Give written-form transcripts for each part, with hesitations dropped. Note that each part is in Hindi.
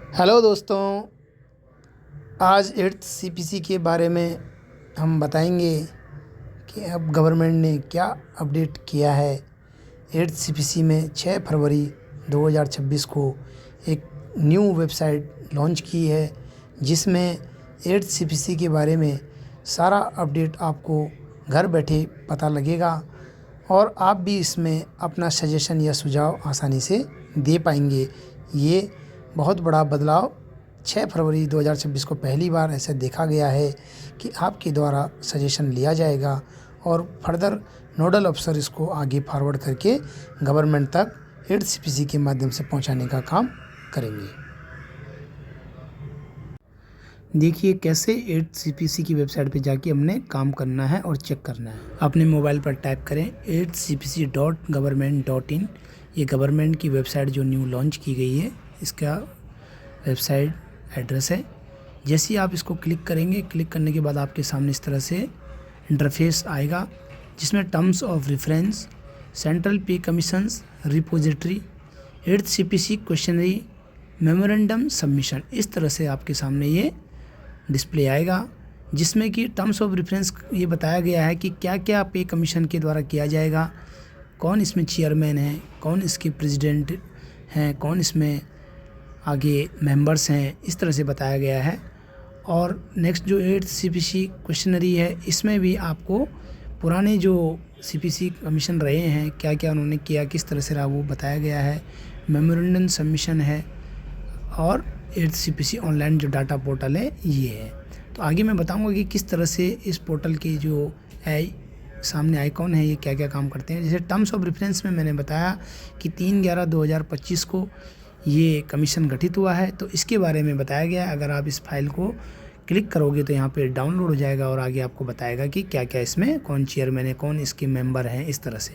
हेलो दोस्तों, आज 8th सीपीसी के बारे में हम बताएंगे कि अब गवर्नमेंट ने क्या अपडेट किया है। 8th सीपीसी में 6 फरवरी 2026 को एक न्यू वेबसाइट लॉन्च की है, जिसमें 8th सीपीसी के बारे में सारा अपडेट आपको घर बैठे पता लगेगा और आप भी इसमें अपना सजेशन या सुझाव आसानी से दे पाएंगे। ये बहुत बड़ा बदलाव 6 फरवरी 2026 को पहली बार ऐसा देखा गया है कि आपके द्वारा सजेशन लिया जाएगा और फर्दर नोडल अफसर इसको आगे फॉरवर्ड करके गवर्नमेंट तक 8th सीपीसी के माध्यम से पहुंचाने का काम करेंगे। देखिए कैसे 8th सीपीसी की वेबसाइट पे जाके हमने काम करना है और चेक करना है। अपने मोबाइल पर टाइप करें 8thcpc.government.in। ये गवर्नमेंट की वेबसाइट जो न्यू लॉन्च की गई है, इसका वेबसाइट एड्रेस है। जैसे ही आप इसको क्लिक करेंगे, क्लिक करने के बाद आपके सामने इस तरह से इंटरफेस आएगा, जिसमें टर्म्स ऑफ रेफरेंस, सेंट्रल पे commissions, repository, 8th CPC questionnaire, memorandum submission, इस तरह से आपके सामने ये डिस्प्ले आएगा, जिसमें कि टर्म्स ऑफ रेफरेंस ये बताया गया है कि क्या क्या पे कमीशन के द्वारा किया जाएगा, कौन इसमें चेयरमैन है, कौन इसके प्रेसिडेंट हैं, कौन इसमें आगे मेंबर्स हैं, इस तरह से बताया गया है। और नेक्स्ट जो 8th सीपीसी क्वेश्चनरी है, इसमें भी आपको पुराने जो सीपीसी कमीशन रहे हैं, क्या क्या उन्होंने किया, किस तरह से रहा, वो बताया गया है। मेमोरेंडम सबमिशन है और 8th सीपीसी ऑनलाइन जो डाटा पोर्टल है ये है। तो आगे मैं बताऊंगा कि किस तरह से इस पोर्टल के जो सामने आइकॉन है ये क्या क्या काम करते हैं। जैसे टर्म्स ऑफ रेफरेंस में मैंने बताया कि 3/11/2025 को ये कमीशन गठित हुआ है, तो इसके बारे में बताया गया है। अगर आप इस फाइल को क्लिक करोगे तो यहाँ पे डाउनलोड हो जाएगा और आगे आपको बताएगा कि क्या क्या इसमें कौन चेयरमैन है, कौन इसके मेंबर हैं, इस तरह से।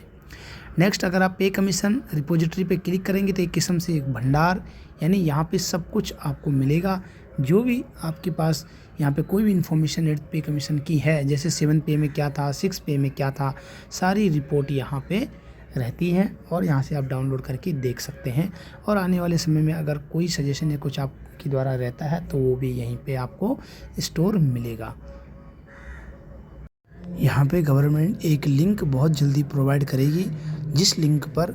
नेक्स्ट अगर आप पे कमीशन रिपोजिटरी पे क्लिक करेंगे तो एक किस्म से एक भंडार, यानी यहाँ पे सब कुछ आपको मिलेगा। जो भी आपके पास यहाँ पे कोई भी इन्फॉर्मेशन 8th पे कमीशन की है, जैसे 7th पे में क्या था, 6th पे में क्या था, सारी रिपोर्ट यहाँ पे रहती हैं और यहाँ से आप डाउनलोड करके देख सकते हैं। और आने वाले समय में अगर कोई सजेशन या कुछ आपके द्वारा रहता है तो वो भी यहीं पे आपको स्टोर मिलेगा। यहाँ पे गवर्नमेंट एक लिंक बहुत जल्दी प्रोवाइड करेगी, जिस लिंक पर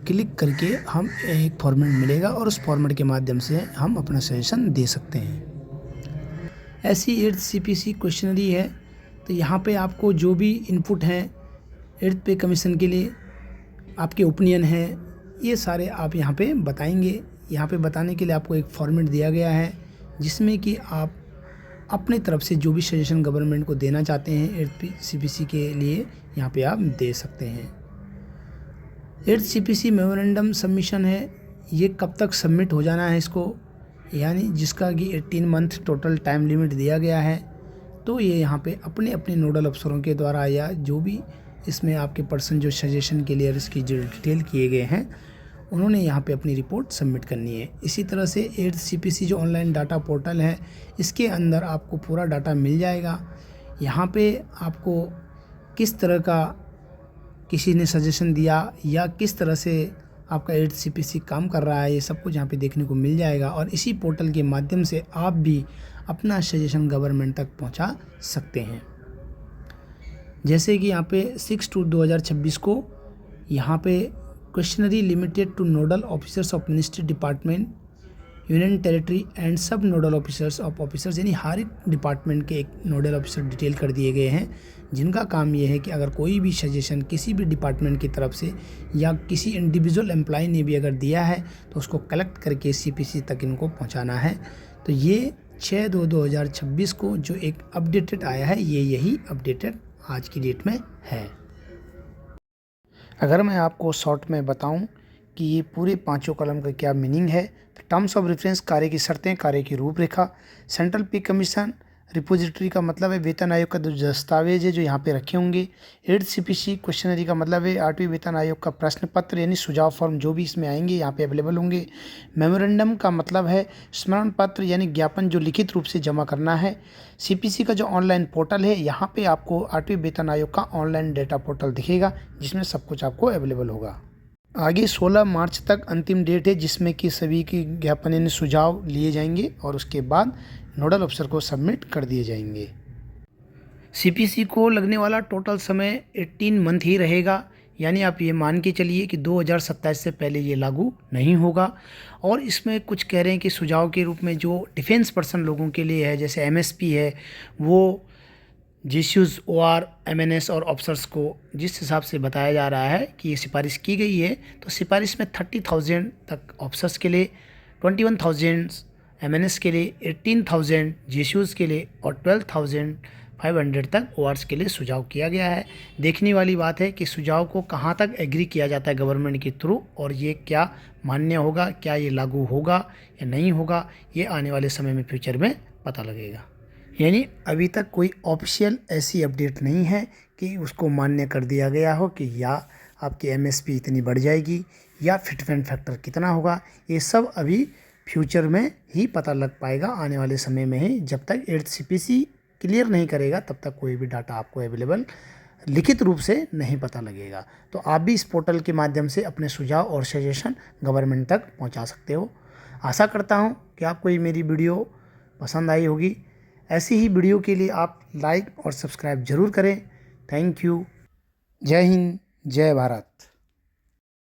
क्लिक करके हम एक फॉर्मेट मिलेगा और उस फॉर्मेट के माध्यम से हम अपना सजेशन दे सकते हैं। ऐसी 8th सीपीसी क्वेश्चनरी है, तो यहाँ पे आपको जो भी इनपुट हैं 8th पे कमीशन के लिए, आपके ओपिनियन है, ये सारे आप यहाँ पे बताएंगे। यहाँ पे बताने के लिए आपको एक फॉर्मेट दिया गया है, जिसमें कि आप अपने तरफ से जो भी सजेशन गवर्नमेंट को देना चाहते हैं 8th सीपीसी के लिए, यहाँ पे आप दे सकते हैं। 8th सीपीसी मेमोरेंडम सबमिशन है, ये कब तक सबमिट हो जाना है इसको, यानी जिसका कि 18 मंथ टोटल टाइम लिमिट दिया गया है। तो ये यहाँ पे अपने अपने नोडल अफसरों के द्वारा या जो भी इसमें आपके पर्सन जो सजेशन के लिए इसकी जो डिटेल किए गए हैं, उन्होंने यहाँ पे अपनी रिपोर्ट सबमिट करनी है। इसी तरह से 8th सीपीसी जो ऑनलाइन डाटा पोर्टल है, इसके अंदर आपको पूरा डाटा मिल जाएगा। यहाँ पे आपको किस तरह का किसी ने सजेशन दिया या किस तरह से आपका 8th सीपीसी काम कर रहा है, ये सब कुछ यहाँ पे देखने को मिल जाएगा। और इसी पोर्टल के माध्यम से आप भी अपना सजेशन गवर्नमेंट तक पहुँचा सकते हैं। जैसे कि यहाँ पे 6/2/2026 को यहाँ पे questionnaire limited two nodal officers of ministry department, union territory and सब नोडल ऑफिसर्स ऑफ ऑफिसर्स, यानी हर एक डिपार्टमेंट के एक नोडल ऑफिसर डिटेल कर दिए गए हैं, जिनका काम ये है कि अगर कोई भी सजेशन किसी भी डिपार्टमेंट की तरफ से या किसी इंडिविजुअल एम्प्लॉय ने भी अगर दिया है तो उसको कलेक्ट करके सीपीसी तक इनको पहुंचाना है। तो ये 6/2/2026 को जो एक अपडेटेड आया है, ये यही अपडेटेड आज की डेट में है। अगर मैं आपको शॉर्ट में बताऊं कि ये पूरे 5 कॉलम का क्या मीनिंग है, तो टर्म्स ऑफ रेफरेंस कार्य की शर्तें, कार्य की रूपरेखा, सेंट्रल पे कमीशन, रिपोजिटरी का मतलब है वेतन आयोग का जो दस्तावेज है जो यहाँ पे रखे होंगे। 8th सीपीसी क्वेश्चनरी का मतलब है 8वीं वेतन आयोग का प्रश्न पत्र यानी सुझाव फॉर्म जो भी इसमें आएंगे यहाँ पे अवेलेबल होंगे। मेमोरेंडम का मतलब है स्मरण पत्र यानी ज्ञापन जो लिखित रूप से जमा करना है। सीपीसी का जो ऑनलाइन पोर्टल है, यहाँ पे आपको 8वीं वेतन आयोग का ऑनलाइन डेटा पोर्टल दिखेगा, जिसमें सब कुछ आपको अवेलेबल होगा। आगे 16 मार्च तक अंतिम डेट है जिसमें कि सभी की ज्ञापन यानी सुझाव लिए जाएंगे और उसके बाद नोडल अफसर को सबमिट कर दिए जाएंगे। सीपीसी को लगने वाला टोटल समय 18 मंथ ही रहेगा, यानी आप ये मान के चलिए कि 2027 से पहले ये लागू नहीं होगा। और इसमें कुछ कह रहे हैं कि सुझाव के रूप में जो डिफेंस पर्सन लोगों के लिए है, जैसे एमएसपी है, वो जीसीयूज ओआर एमएनएस और ऑफिसर्स को जिस हिसाब से बताया जा रहा है कि ये सिफारिश की गई है, तो सिफारिश में 30,000 तक ऑफिसर्स के लिए, 21,000 एमएनएस के लिए, 18,000 जीसीयूज के लिए और 12,500 तक ओआर्स के लिए सुझाव किया गया है। देखने वाली बात है कि सुझाव को कहाँ तक एग्री किया जाता है गवर्नमेंट के थ्रू, और ये क्या मान्य होगा, क्या ये लागू होगा या नहीं होगा, ये आने वाले समय में फ्यूचर में पता लगेगा। यानी अभी तक कोई ऑफिशियल ऐसी अपडेट नहीं है कि उसको मान्य कर दिया गया हो कि या आपकी एमएसपी इतनी बढ़ जाएगी या फिटमेंट फैक्टर कितना होगा। ये सब अभी फ्यूचर में ही पता लग पाएगा, आने वाले समय में ही। जब तक 8th सीपीसी क्लियर नहीं करेगा तब तक कोई भी डाटा आपको अवेलेबल लिखित रूप से नहीं पता लगेगा। तो आप भी इस पोर्टल के माध्यम से अपने सुझाव और सजेशन गवर्नमेंट तक पहुंचा सकते हो। आशा करता हूं कि आपको ये मेरी वीडियो पसंद आई होगी। ऐसी ही वीडियो के लिए आप लाइक और सब्सक्राइब ज़रूर करें। Thank you. जय हिंद, जय भारत।